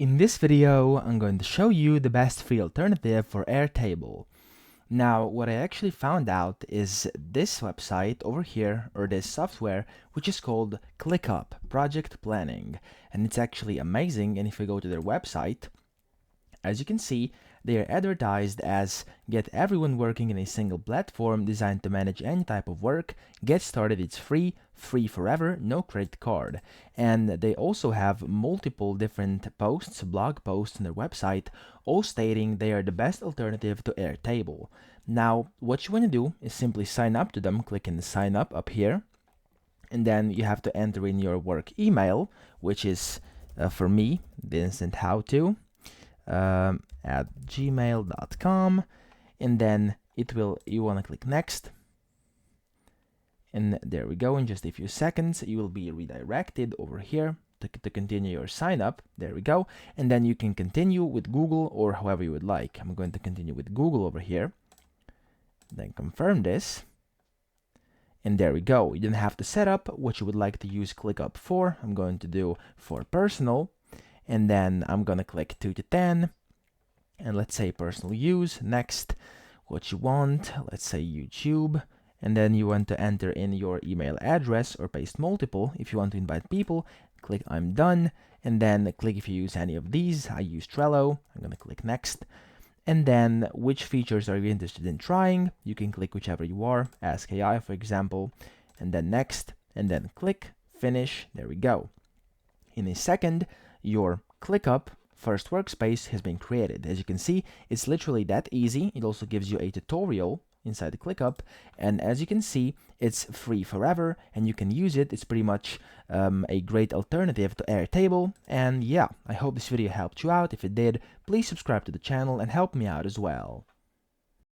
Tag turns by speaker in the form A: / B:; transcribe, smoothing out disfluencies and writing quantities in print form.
A: In this video, I'm going to show you the best free alternative for Airtable. Now, what I actually found out is this website over here, or this software, which is called ClickUp Project Planning. And it's actually amazing, and if we go to their website, as you can see, they are advertised as get everyone working in a single platform designed to manage any type of work. Get started, it's free forever, no credit card. And they also have multiple different posts, blog posts on their website, all stating they are the best alternative to Airtable. Now, what you want to do is simply sign up to them, click in the sign up here, and then you have to enter in your work email, which is for me, the instant how to. At gmail.com, and then you want to click next, and there we go. In just a few seconds you will be redirected over here to continue your sign up. There we go, and then you can continue with Google or however you would like. I'm going to continue with Google over here, then confirm this, and there we go. You don't have to set up what you would like to use ClickUp for. I'm going to do for personal, and then I'm gonna click 2 to 10, and let's say personal use. Next, what you want, let's say YouTube, and then you want to enter in your email address or paste multiple. If you want to invite people, click I'm done, and then click if you use any of these. I use Trello. I'm gonna click next, and then which features are you interested in trying? You can click whichever you are, Ask AI for example, and then next, and then click finish. There we go. In a second, your ClickUp first workspace has been created. As you can see, it's literally that easy. It also gives you a tutorial inside the ClickUp, and as you can see, it's free forever and you can use it. It's pretty much a great alternative to Airtable. And yeah, I hope this video helped you out. If it did, please subscribe to the channel and help me out as well.